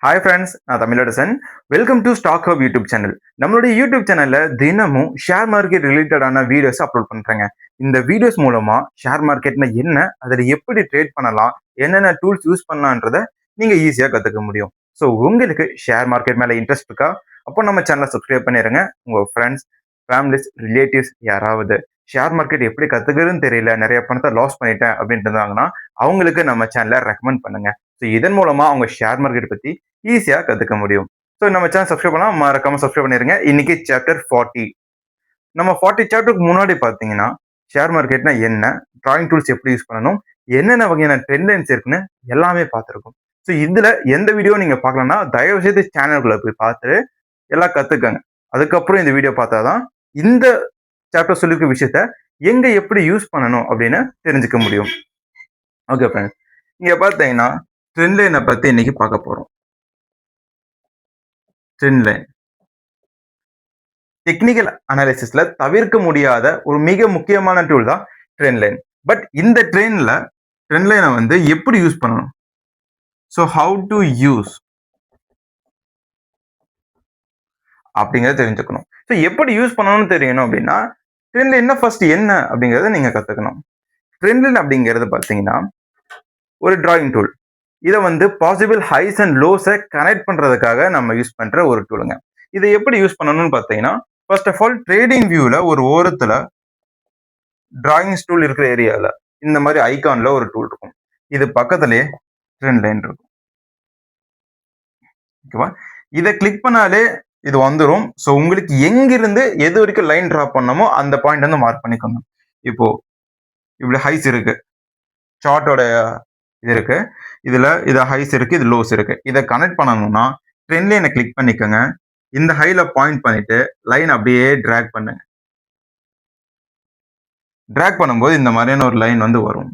Hi friends, நான் Tamilarasan. Welcome to stock hub YouTube channel. நம்மளுடைய YouTube சேனல்ல தினமும் ஷேர் மார்க்கெட் ரிலேட்டடான வீடியோஸ் அப்லோட் பண்றேங்க. இந்த வீடியோஸ் மூலமா ஷேர் மார்க்கெட்னா என்ன, அதில் எப்படி ட்ரேட் பண்ணலாம், என்னென்ன டூல்ஸ் யூஸ் பண்ணலான்றத நீங்க ஈஸியா கத்துக்க முடியும். ஸோ உங்களுக்கு ஷேர் மார்க்கெட் மேல இன்ட்ரெஸ்ட் இருக்கா? அப்போ நம்ம சேனலை சப்ஸ்கிரைப் பண்ணிடுங்க. உங்க ஃப்ரெண்ட்ஸ், ஃபேமிலிஸ், ரிலேட்டிவ்ஸ் யாராவது ஷேர் மார்க்கெட் எப்படி கத்துக்கிறதுன்னு தெரியல, நிறைய பணத்தை லாஸ் பண்ணிட்டேன் அப்படின்ட்டு இருந்தாங்கன்னா அவங்களுக்கு நம்ம சேனலை ரெக்கமெண்ட் பண்ணுங்க. ஸோ இதன் மூலமா அவங்க ஷேர் மார்க்கெட் பத்தி ஈஸியா கத்துக்க முடியும். ஸோ நம்ம சேனல் சப்ஸ்கிரைப் பண்ணா மறக்காம சப்ஸ்கிரைப் பண்ணிருங்க. இன்னைக்கு சாப்டர் 40. நம்ம 40 சாப்டருக்கு முன்னாடி பாத்தீங்கன்னா ஷேர் மார்க்கெட்னா என்ன, டிராயிங் டூல்ஸ் எப்படி யூஸ் பண்ணணும், என்னென்ன வகையான ட்ரெண்ட் லைன்ஸ் இருக்குன்னு எல்லாமே பார்த்துருக்கோம். ஸோ இதுல எந்த வீடியோ நீங்க பார்க்கலன்னா தயவு செய்து சேனலுக்குள்ள போய் பார்த்து எல்லாம் கத்துக்கங்க. அதுக்கப்புறம் இந்த வீடியோ பார்த்தாதான் இந்த சாப்டர் சொல்லிருக்க விஷயத்த எங்க எப்படி யூஸ் பண்ணணும் அப்படின்னு தெரிஞ்சுக்க முடியும். ஓகே ஃப்ரெண்ட்ஸ், இங்க பாத்தீங்கன்னா ட்ரெண்ட் லைனை பத்தி இன்னைக்கு பார்க்க போறோம். ட்ரெண்ட் லைன் டெக்னிக்கல் அனாலிசிஸ்ல தவிர்க்க முடியாத ஒரு மிக முக்கியமான டூல் தான் ட்ரெண்ட் லைன். பட் இந்த ட்ரெண்ட் லைனை வந்து எப்படி யூஸ் பண்ணணும், ஸோ ஹவு டு யூஸ் அப்படிங்கறத தெரிஞ்சுக்கணும். ஸோ எப்படி யூஸ் பண்ணணும்னு தெரியணும் அப்படின்னா ட்ரெண்ட் லைன் ஃபர்ஸ்ட் என்ன அப்படிங்கறத நீங்க கத்துக்கணும். ட்ரெண்ட் லைன் அப்படிங்கிறது பாத்தீங்கன்னா ஒரு டிராயிங் டூல். இதை வந்து பாசிபிள் ஹைஸ் அண்ட் லோஸை கனெக்ட் பண்றதுக்காக நம்ம யூஸ் பண்ற ஒரு டூலுங்க. இதை எப்படி யூஸ் பண்ணணும்னு பாத்தீங்கன்னா ஃபர்ஸ்ட் ஆஃப் ஆல் ட்ரேடிங் வியூல ஒரு ஓரத்துல டிராயிங் டூல் இருக்கிற ஏரியால இந்த மாதிரி ஐகான்ல ஒரு டூல் இருக்கும். இது பக்கத்திலே ட்ரெண்ட் லைன் இருக்கும். ஓகேவா? இதை கிளிக் பண்ணாலே இது வந்துடும். ஸோ உங்களுக்கு எங்கிருந்து எது வரைக்கும் லைன் டிரா பண்ணமோ அந்த பாயிண்ட் வந்து மார்க் பண்ணிக்கணும். இப்போ இப்படி ஹைஸ் இருக்கு, சார்ட்டோட இது இருக்கு, இதுல இது ஹைஸ் இருக்கு, இது லோஸ் இருக்கு. இதை கனெக்ட் பண்ணணும்னா ட்ரெண்ட் லைனை கிளிக் பண்ணிக்கோங்க. இந்த ஹைல பாயிண்ட் பண்ணிட்டு லைன் அப்படியே டிராக் பண்ணுங்க. டிராக் பண்ணும்போது இந்த மாதிரியான ஒரு லைன் வந்து வரும்.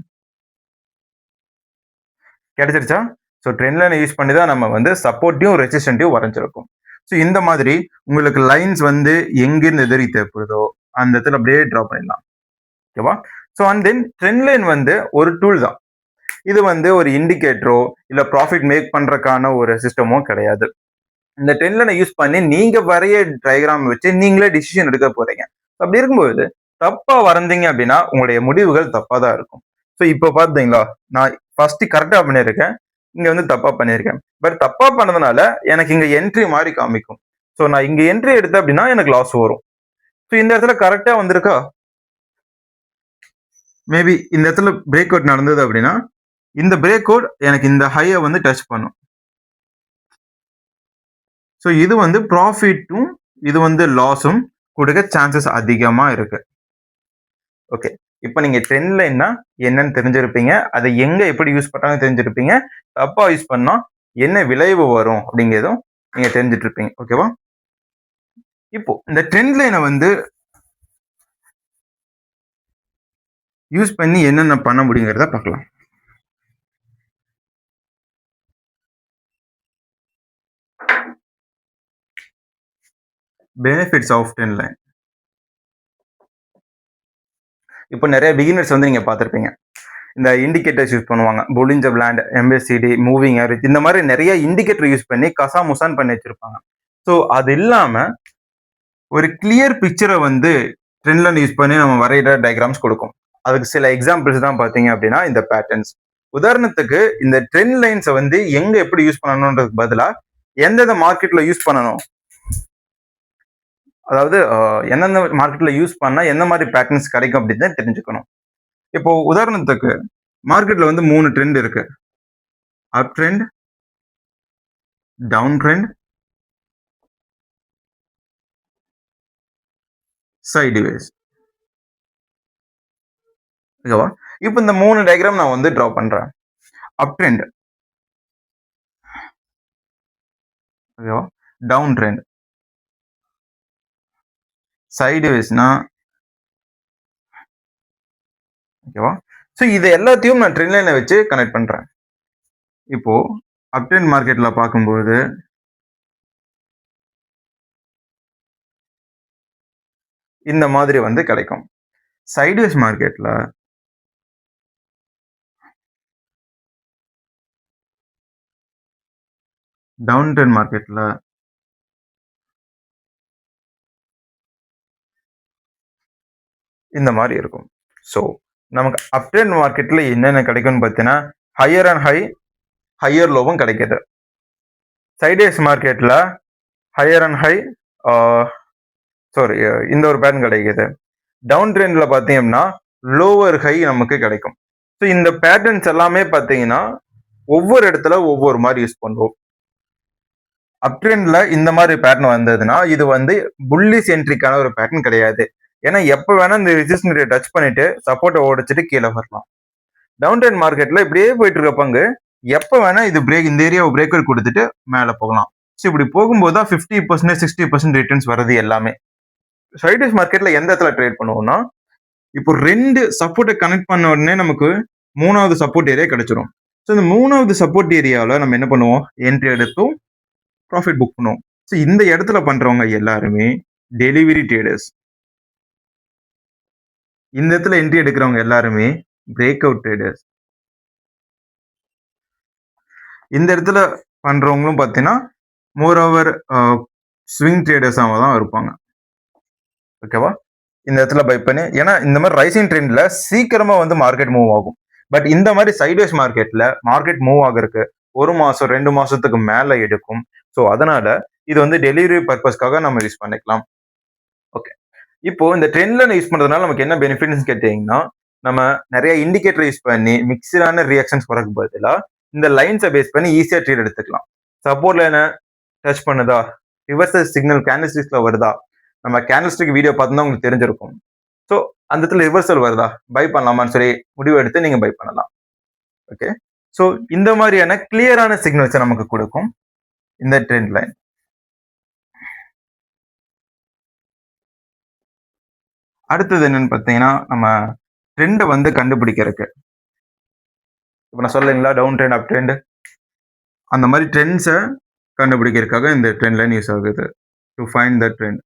கிடைச்சிருச்சா? ஸோ ட்ரெண்ட் லைனை யூஸ் பண்ணி தான் நம்ம வந்து சப்போர்ட்டையும் ரெசிஸ்டன்ட்டையும் வரைஞ்சிருக்கும். ஸோ இந்த மாதிரி உங்களுக்கு லைன்ஸ் வந்து எங்கிருந்து எதிரி தேவைப்படுதோ அந்த இடத்துல அப்படியே ட்ரா பண்ணிடலாம். ஓகேவா? So and then trend line வந்து ஒரு டூல் தான். இது வந்து ஒரு இண்டிகேட்டரோ இல்லை ப்ராஃபிட் மேக் பண்றதுக்கான ஒரு சிஸ்டமோ கிடையாது. இந்த ட்ரெண்ட் லைனை யூஸ் பண்ணி நீங்க வரைய டயக்ராம் வச்சு நீங்களே டிசிஷன் எடுக்க போறீங்க. அப்படி இருக்கும்போது தப்பா வரைந்தீங்க அப்படின்னா உங்களுடைய முடிவுகள் தப்பா தான் இருக்கும். ஸோ இப்போ பாத்தீங்களா, நான் ஃபர்ஸ்ட் கரெக்டா பண்ணியிருக்கேன், இங்க வந்து தப்பா பண்ணியிருக்கேன். பட் தப்பா பண்ணதுனால எனக்கு இங்க என்ட்ரி மாதிரி காமிக்கும். ஸோ நான் இங்க என்ட்ரி எடுத்தேன் அப்படின்னா எனக்கு லாஸ் வரும். ஸோ இந்த இடத்துல கரெக்டா வந்திருக்கா? மேபி இந்த இடத்துல பிரேக் அவுட் நடந்தது அப்படின்னா இந்த பிரேக் அவுட் எனக்கு இந்த ஹையை வந்து டச் பண்ணும். ஸோ இது வந்து ப்ராஃபிட்டும் இது வந்து லாஸும் கொடுக்க சான்சஸ் அதிகமா இருக்கு. ஓகே, இப்போ நீங்க ட்ரெண்ட் லைன்னா என்னன்னு தெரிஞ்சிருப்பீங்க, அதை எங்க எப்படி யூஸ் பண்ணாலும் தெரிஞ்சிருப்பீங்க, தப்பா யூஸ் பண்ணா என்ன விளைவு வரும் அப்படிங்கிறதும் நீங்க தெரிஞ்சிட்டு இருப்பீங்க. ஓகேவா? இப்போ இந்த ட்ரெண்ட் லைனை வந்து யூஸ் பண்ணி என்னென்ன பண்ண முடியுங்கிறத பார்க்கலாம். Benefits of trend line. இப்போ நிறைய பிகினர்ஸ் வந்து நீங்க பார்த்துருப்பீங்க, இந்த இண்டிகேட்டர்ஸ் யூஸ் பண்ணுவாங்க. Bollinger band, MSCD, moving average, இந்த மாதிரி நிறைய இண்டிகேட்டர் யூஸ் பண்ணி கசா முசான் பண்ணி வச்சிருப்பாங்க. ஸோ அது இல்லாம ஒரு கிளியர் பிக்சரை வந்து ட்ரெண்ட் லைன் யூஸ் பண்ணி நம்ம வரைகிற டயக்ராம்ஸ் கொடுக்கும். அதுக்கு சில எக்ஸாம்பிள்ஸ் தான் பார்த்தீங்க அப்படின்னா இந்த பேட்டர்ன்ஸ். உதாரணத்துக்கு இந்த ட்ரெண்ட் லைன்ஸை வந்து எங்க எப்படி யூஸ் பண்ணணுன்றதுக்கு பதிலாக எந்தெந்த மார்க்கெட்ல யூஸ் பண்ணணும், அதாவது எந்தெந்த மார்க்கெட்ல யூஸ் பண்ணா எந்த மாதிரி பேட்டர்ன்ஸ் கிடைக்கும் அப்படின்னு தெரிஞ்சுக்கணும். இப்போ உதாரணத்துக்கு மார்க்கெட்ல வந்து 3 ட்ரெண்ட் இருக்கு. Up trend, down trend, sideways. ஓகேவா? இப்போ இந்த 3 டயக்ராம் நான் வந்து டிரா பண்றேன். அப் ட்ரெண்ட், ஓகேவா? டவுன் ட்ரெண்ட், சைட்வேஸ்னா, ஓகேவா? ஸோ இது எல்லாத்தையும் நான் ட்ரெண்ட் லைனை வச்சு கனெக்ட் பண்றேன். இப்போ அப் ட்ரெண்ட் மார்க்கெட்ல பார்க்கும்போது இந்த மாதிரி வந்து கிடைக்கும். சைட்வேஸ் மார்க்கெட்ல டவுன் ட்ரெண்ட் மார்க்கெட்ல இந்த மாதிரி இருக்கும். ஸோ நமக்கு அப் ட்ரெண்ட் மார்க்கெட்ல என்னென்ன கிடைக்கும்னு பார்த்தீங்கன்னா ஹையர் அண்ட் ஹையர் லோவும் கிடைக்குது. சைடேஸ் மார்க்கெட்ல ஹையர் அண்ட் ஹை சாரி இந்த ஒரு பேட்டர்ன் கிடைக்குது. டவுன் ட்ரெண்ட்ல பார்த்தீங்கன்னா லோவர் ஹை நமக்கு கிடைக்கும். ஸோ இந்த பேட்டர்ன்ஸ் எல்லாமே பார்த்தீங்கன்னா ஒவ்வொரு இடத்துல ஒவ்வொரு மாதிரி யூஸ் பண்ணுவோம். அப் ட்ரெண்ட்ல இந்த மாதிரி பேட்டர்ன் வந்ததுன்னா இது வந்து புல்லிஷ் என்ட்ரிக்கான ஒரு பேட்டர்ன் கிடையாது. ஏன்னா எப்ப வேணா இந்த ரெசிஸ்டன்ஸை டச் பண்ணிட்டு சப்போர்ட்டை உடைச்சிட்டு கீழே வரலாம். டவுன் ட்ரெண்ட் மார்க்கெட்ல இப்படியே போயிட்டு இருக்க பங்கு எப்ப வேணா இது பிரேக் இந்த ஏரியாவை பிரேக்கர் கொடுத்துட்டு மேலே போகலாம். ஸோ இப்படி போகும்போது தான் 50% 60% ரிட்டர்ன்ஸ் வருது எல்லாமே. சைடேஸ் மார்க்கெட்ல எந்த இடத்துல ட்ரேட் பண்ணுவோம்னா இப்போ 2 சப்போர்ட்டை கனெக்ட் பண்ண உடனே நமக்கு 3வது சப்போர்ட் ஏரியா கிடைச்சிரும். ஸோ இந்த 3வது சப்போர்ட் ஏரியாவில் நம்ம என்ன பண்ணுவோம், என்ட்ரி எடுத்தும் ப்ராஃபிட் புக் பண்ணுவோம். ஸோ இந்த இடத்துல பண்றவங்க எல்லாருமே டெலிவரி ட்ரேடர்ஸ். இந்த இடத்துல என்ட்ரி எடுக்கிறவங்க எல்லாருமே பிரேக் அவுட் ட்ரேடர்ஸ். இந்த இடத்துல பண்றவங்களும் பார்த்தீங்கன்னா மோர் ஓவர் ஸ்விங் ட்ரேடர்ஸாக தான் இருப்பாங்க. ஓகேவா? இந்த இடத்துல பை பண்ணி, ஏன்னா இந்த மாதிரி ரைசிங் ட்ரெண்ட்ல சீக்கிரமா வந்து மார்க்கெட் மூவ் ஆகும். பட் இந்த மாதிரி சைட்வேஸ் மார்க்கெட்ல மார்க்கெட் மூவ் ஆகிறதுக்கு 1 மாசம் 2 மாசத்துக்கு மேல எடுக்கும். ஸோ அதனால இது வந்து டெலிவரி பர்பஸ்க்காக நம்ம யூஸ் பண்ணிக்கலாம். ஓகே, இப்போ இந்த ட்ரெண்ட்ல யூஸ் பண்றதுனால நமக்கு என்ன பெனிஃபிட்ஸ் கேட்டீங்கன்னா, நம்ம நிறைய இண்டிகேட்டர் யூஸ் பண்ணி மிக்சடான ரியாக்ஷன்ஸ் வரக்கு பதிலா இந்த லைன்ஸை பேஸ் பண்ணி ஈஸியா ட்ரேட் எடுத்துக்கலாம். சப்போர்ட் லைனை டச் பண்ணுதா, ரிவர்சல் சிக்னல் கேண்டில்ஸ்டிக்ஸ்ல வருதா, நம்ம கேண்டில்ஸ்டிக் வீடியோ பார்த்தா உங்களுக்கு தெரிஞ்சிருக்கும். ஸோ அந்த இடத்துல ரிவர்சல் வருதா, பை பண்ணலாமான்னு சொல்லி முடிவு எடுத்து நீங்க பை பண்ணலாம். ஓகே, ஸோ இந்த மாதிரியான கிளியரான சிக்னல்ஸை நமக்கு கொடுக்கும் இந்த ட்ரெண்ட் லைன். அடுத்தது என்னன்னு பார்த்தீங்கன்னா, நம்ம ட்ரெண்டை வந்து கண்டுபிடிக்கிறதுக்கு இப்போ நான் சொல்லலைங்களா டவுன் ட்ரெண்ட் அப் ட்ரெண்ட், அந்த மாதிரி ட்ரெண்ட்ஸை கண்டுபிடிக்கிறதுக்காக இந்த ட்ரெண்ட் லைன் யூஸ் ஆகுது. To find the trend.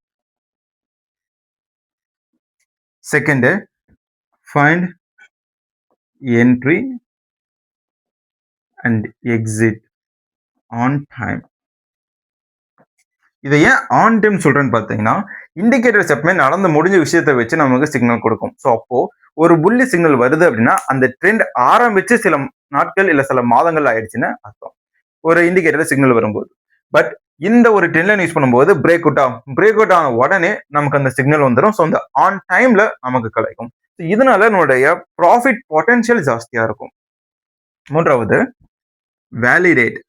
Second, find entry and exit on time. இதை ஏன் ஆன் டைம் சொல்றேன்னு பார்த்தீங்கன்னா, இண்டிகேட்டர்ஸ் எப்பவுமே நடந்து முடிஞ்ச விஷயத்தை வச்சு நமக்கு சிக்னல் கொடுக்கும். ஸோ அப்போ ஒரு புள்ளி சிக்னல் வருது அப்படின்னா அந்த ட்ரெண்ட் ஆரம்பிச்சு சில நாட்கள் இல்ல சில மாதங்கள் ஆயிடுச்சுன்னு அர்த்தம் ஒரு இண்டிகேட்டர் சிக்னல் வரும்போது. பட் இந்த ஒரு ட்ரெண்ட் லைன் யூஸ் பண்ணும்போது பிரேக் அவுட் ஆன உடனே நமக்கு அந்த சிக்னல் வந்துடும். ஸோ அந்த ஆன் டைம்ல நமக்கு கிடைக்கும். இதனால நம்மளுடைய ப்ராஃபிட் பொட்டன்ஷியல் ஜாஸ்தியா இருக்கும். மூன்றாவது, வேலிடேட்.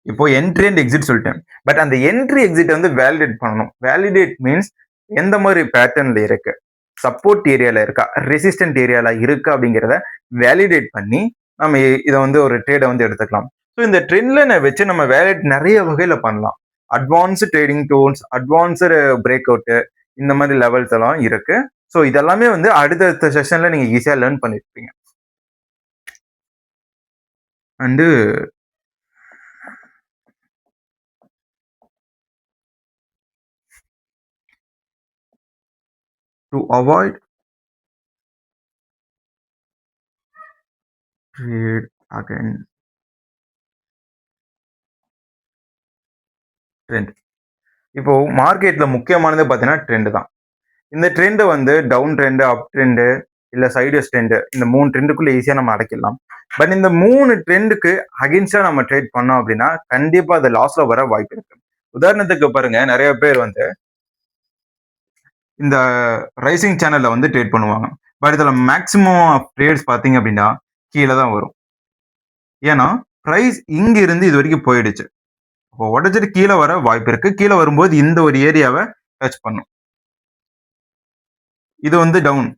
இப்போ என்ட்ரி அண்ட் எக்ஸிட் சொல்லிட்டேன். பட் அந்த என்ட்ரி எக்ஸிட் வந்து வேலிடேட் பண்ணணும். வேலிடேட் மீன்ஸ் எந்த மாதிரி பேட்டர்ன்ல இருக்கு, சப்போர்ட் ஏரியால இருக்கா, ரெசிஸ்டன்ட் ஏரியால இருக்கு அப்படிங்கிறத வேலிடேட் பண்ணி நம்ம இதை வந்து ஒரு ட்ரேடை வந்து எடுத்துக்கலாம். ஸோ இந்த ட்ரெண்ட்ல வச்சு நம்ம வேலிடேட் நிறைய வகையில பண்ணலாம். Advanced trading tools, advanced break out, இந்த மாதிரி லெவல்ஸ் எல்லாம் இருக்கு. ஸோ இதெல்லாமே வந்து அடுத்தடுத்த செஷன்ல நீங்க ஈஸியா லேர்ன் பண்ணிருப்பீங்க. And to avoid trade against trend. இப்போ மார்க்கெட்ல முக்கியமானது பார்த்தீங்கன்னா ட்ரெண்ட் தான். இந்த ட்ரெண்ட் வந்து டவுன் ட்ரெண்ட், அப் ட்ரெண்ட், இல்ல சைடுவேஸ் ட்ரெண்ட், இந்த 3 ட்ரெண்டுக்குள்ள ஈஸியா நம்ம அடக்கிடலாம். பட் இந்த 3 ட்ரெண்டுக்கு அகைன்ஸ்டா நம்ம ட்ரேட் பண்ணோம் அப்படின்னா கண்டிப்பா அது லாஸ்ல வர வாய்ப்பு இருக்கு. உதாரணத்துக்கு பாருங்க, நிறைய பேர் வந்து இந்த ரைசிங் சேனல்ல வந்து ட்ரேட் பண்ணுவாங்க. பட் இதுல மேக்சிமம் ஆஃப் ட்ரேட்ஸ் பாத்தீங்க அப்படின்னா கீழே தான் வரும். ஏன்னா பிரைஸ் இங்க இருந்து இது வரைக்கும் போயிடுச்சு. அப்போ உடச்சிட்டு கீழே வர வாய்ப்பு இருக்கு. கீழே வரும்போது இந்த ஒரு ஏரியாவை டச் பண்ணும். இது வந்து டவுன்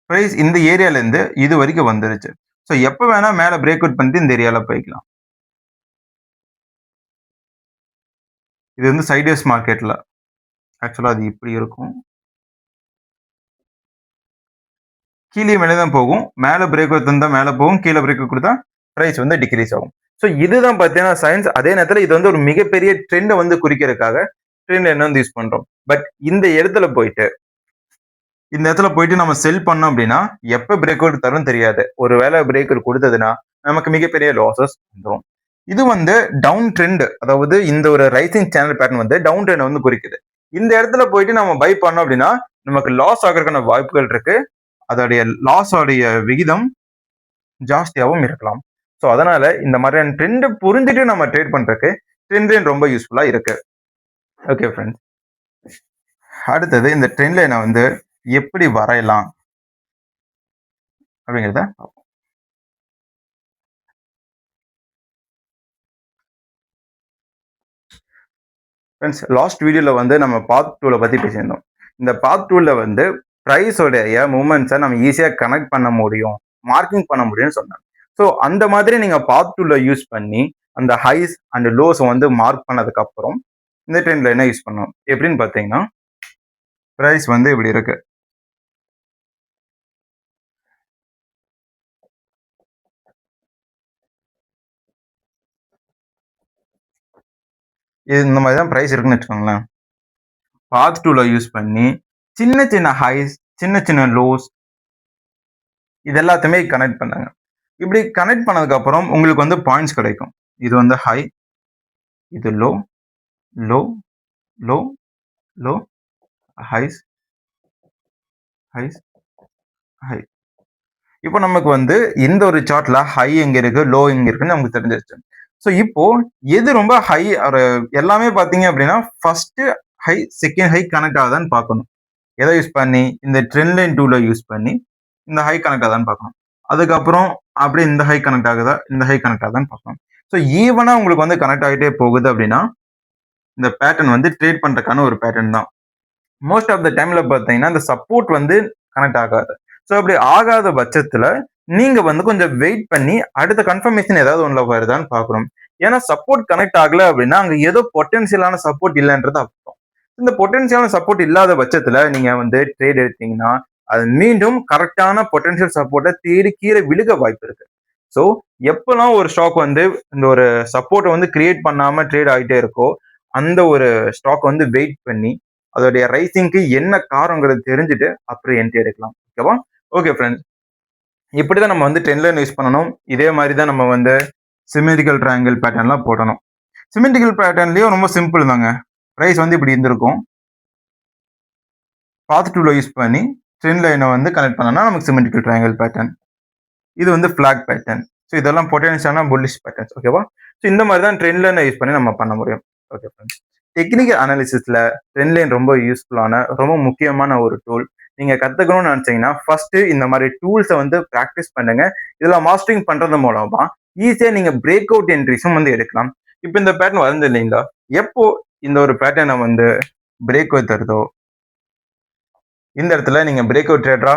பிரைஸ் இந்த ஏரியால இருந்து இது வரைக்கும் வந்துருச்சு. ஸோ எப்போ வேணா மேல பிரேக் அவுட் பண்ணிட்டு இந்த ஏரியால போய்க்கலாம். இது வந்து சைட்வேஸ் மார்க்கெட்ல ஆக்சுவலா அது இப்படி இருக்கும். கீழே மேலே தான் போகும். மேலே பிரேக் அவுட் இருந்தா மேலே போகும், கீழே பிரேக் அவுட் கொடுத்தா பிரைஸ் வந்து டிக்ரீஸ் ஆகும். ஸோ இதுதான் பார்த்தீங்கன்னா சயின்ஸ். அதே நேரத்தில் இது வந்து ஒரு மிகப்பெரிய ட்ரெண்டை வந்து குறிக்கிறதுக்காக ட்ரெண்ட் என்ன வந்து யூஸ் பண்றோம். பட் இந்த இடத்துல போயிட்டு நம்ம செல் பண்ணோம் அப்படின்னா எப்ப பிரேக் அவுட் தரும் தெரியாது. ஒரு வேலை பிரேக் அவுட் கொடுத்ததுன்னா நமக்கு மிகப்பெரிய லாசஸ் வந்துடும். இது வந்து டவுன் ட்ரெண்ட், அதாவது இந்த ஒரு ரைசிங் சேனல் பேட்டர்ன் வந்து டவுன் ட்ரெண்ட் வந்து குறிக்குது. இந்த இடத்துல போயிட்டு நம்ம பை பண்ணோம் அப்படின்னா நமக்கு லாஸ் ஆகிறதுக்கான வாய்ப்புகள் இருக்கு. அதோடைய லாஸோடைய விகிதம் ஜாஸ்தியாகவும் இருக்கலாம். ஸோ அதனால இந்த மாதிரியான ட்ரெண்ட் புரிஞ்சுட்டு நம்ம ட்ரேட் பண்றதுக்கு ட்ரெண்ட் லைன் ரொம்ப யூஸ்ஃபுல்லா இருக்கு. ஓகே ஃப்ரெண்ட்ஸ், அடுத்தது இந்த ட்ரெண்ட் லைனை வந்து எப்படி வரையலாம் அப்படிங்கிறத பார்ப்போம். ஃப்ரெண்ட்ஸ், லாஸ்ட் வீடியோவில் வந்து நம்ம பாத் டூலை பற்றி பேசியிருந்தோம். இந்த பாத் டூலில் வந்து ப்ரைஸோடைய மூமெண்ட்ஸை நம்ம ஈஸியாக கனெக்ட் பண்ண முடியும், மார்க்கிங் பண்ண முடியும்னு சொன்னாங்க. ஸோ அந்த மாதிரி நீங்கள் பாத் டூலை யூஸ் பண்ணி அந்த ஹைஸ் அண்ட் லோஸை வந்து மார்க் பண்ணதுக்கப்புறம் இந்த ட்ரெண்ட் லைனை யூஸ் பண்ணணும். எப்படின்னு பார்த்தீங்கன்னா, ப்ரைஸ் வந்து இப்படி இருக்கு. இது இந்த மாதிரி தான் ப்ரைஸ் இருக்குன்னு வச்சுக்கோங்களேன். பாத் டூலை யூஸ் பண்ணி சின்ன சின்ன ஹைஸ், சின்ன சின்ன லோஸ் இது எல்லாத்தையுமே கனெக்ட் பண்ணாங்க. இப்படி கனெக்ட் பண்ணதுக்கு அப்புறம் உங்களுக்கு வந்து பாயிண்ட்ஸ் கிடைக்கும். இது வந்து ஹை, இது low, low, low, low, highs, highs, high. இப்போ நமக்கு வந்து இந்த ஒரு சார்ட்ல ஹை எங்க இருக்கு, லோ எங்க இருக்குன்னு நமக்கு தெரிஞ்சிருச்சு. ஸோ இப்போ எது ரொம்ப ஹை, எல்லாமே பார்த்தீங்க அப்படின்னா first high second high connect ஆகுதான்னு பார்க்கணும். எதை யூஸ் பண்ணி, இந்த ட்ரெண்ட் லைன் டூல யூஸ் பண்ணி இந்த ஹை கனெக்ட் ஆகுதான்னு பார்க்கணும். அதுக்கப்புறம் அப்படியே இந்த ஹை கனெக்ட் ஆகுதா, இந்த ஹை கனெக்ட் ஆகுதான்னு பார்க்கணும். ஸோ ஈவனா உங்களுக்கு வந்து கனெக்ட் ஆகிட்டே போகுது அப்படின்னா இந்த பேட்டர்ன் வந்து ட்ரேட் பண்றதுக்கான ஒரு பேட்டர்ன் தான். மோஸ்ட் ஆஃப் த டைம்ல பார்த்தீங்கன்னா இந்த சப்போர்ட் வந்து கனெக்ட் ஆகாது. ஸோ அப்படி ஆகாத பட்சத்துல நீங்க வந்து கொஞ்சம் வெயிட் பண்ணி அடுத்த கன்ஃபர்மேஷன் ஏதாவது ஒன்றுல வருதான்னு பார்க்கணும். ஏன்னா சப்போர்ட் கனெக்ட் ஆகல அப்படின்னா அங்க ஏதோ பொட்டன்சியலான சப்போர்ட் இல்லைன்றது அர்த்தம். இந்த பொட்டன்சியலான சப்போர்ட் இல்லாத பட்சத்துல நீங்க வந்து ட்ரேட் எடுத்தீங்கன்னா அது மீண்டும் கரெக்டான பொட்டன்சியல் சப்போர்ட்டை தேடி கீழே விழுக வாய்ப்பு இருக்கு. ஸோ எப்பெல்லாம் ஒரு ஸ்டாக் வந்து இந்த ஒரு சப்போர்ட்டை வந்து கிரியேட் பண்ணாம ட்ரேட் ஆகிட்டே இருக்கோ அந்த ஒரு ஸ்டாக் வந்து வெயிட் பண்ணி அதோடைய ரைசிங்க்கு என்ன காரணங்கிறது தெரிஞ்சுட்டு அப்புறம் என்ட்ரி எடுக்கலாம். ஓகேவா? ஓகே ஃப்ரெண்ட்ஸ், இப்படிதான் நம்ம வந்து ட்ரெண்ட் லைன் யூஸ் பண்ணணும். இதே மாதிரி தான் நம்ம வந்து சிமெட்ரிக்கல் ட்ரையாங்கிள் பேட்டர்ன்லாம் போடணும். சிமெட்ரிக்கல் பேட்டர்ன்லயும் ரொம்ப சிம்பிள் தாங்க. ப்ரைஸ் வந்து இப்படி இருந்திருக்கும். பாத் டூல யூஸ் பண்ணி ட்ரெண்ட் லைனை வந்து கனெக்ட் பண்ணனா நமக்கு சிமெட்ரிக்கல் ட்ரையாங்கிள் பேட்டர்ன். இது வந்து ஃபிளாக் பேட்டர்ன். ஸோ இதெல்லாம் பொட்டன்ஷியலான புல்லிஷ் பேட்டர்ன்ஸ். ஓகேவா? ஸோ இந்த மாதிரி தான் ட்ரெண்ட் லைனை யூஸ் பண்ணி நம்ம பண்ண முடியும். ஓகே ஃப்ரெண்ட்ஸ், டெக்னிக்கல் அனாலிசிஸ்ல ட்ரெண்ட் லைன் ரொம்ப யூஸ்ஃபுல்லான ரொம்ப முக்கியமான ஒரு டூல். நீங்க கத்துக்கணும்னு நினைச்சீங்கன்னா ஃபர்ஸ்ட் இந்த மாதிரி டூல்ஸை வந்து ப்ராக்டிஸ் பண்ணுங்க. இதுல மாஸ்டரிங் பண்றது மூலமா ஈஸியா நீங்க பிரேக் அவுட் என்ட்ரிஸும் வந்து எடுக்கலாம். இப்போ இந்த பேட்டர்ன் வந்து இல்லைங்களா, எப்போ இந்த ஒரு பேட்டர்னை வந்து பிரேக் அவுட் தருதோ இந்த இடத்துல நீங்க பிரேக் அவுட் ட்ரேடரா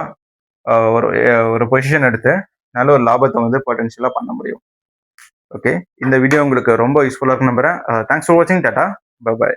ஒரு பொசிஷன் எடுத்து நல்ல ஒரு லாபத்தை வந்து பொட்டன்ஷியலா பண்ண முடியும். ஓகே, இந்த வீடியோ உங்களுக்கு ரொம்ப யூஸ்ஃபுல்லா இருக்கு நம்புறேன். தேங்க்ஸ் ஃபார் வாட்சிங். டாடா, பை பை.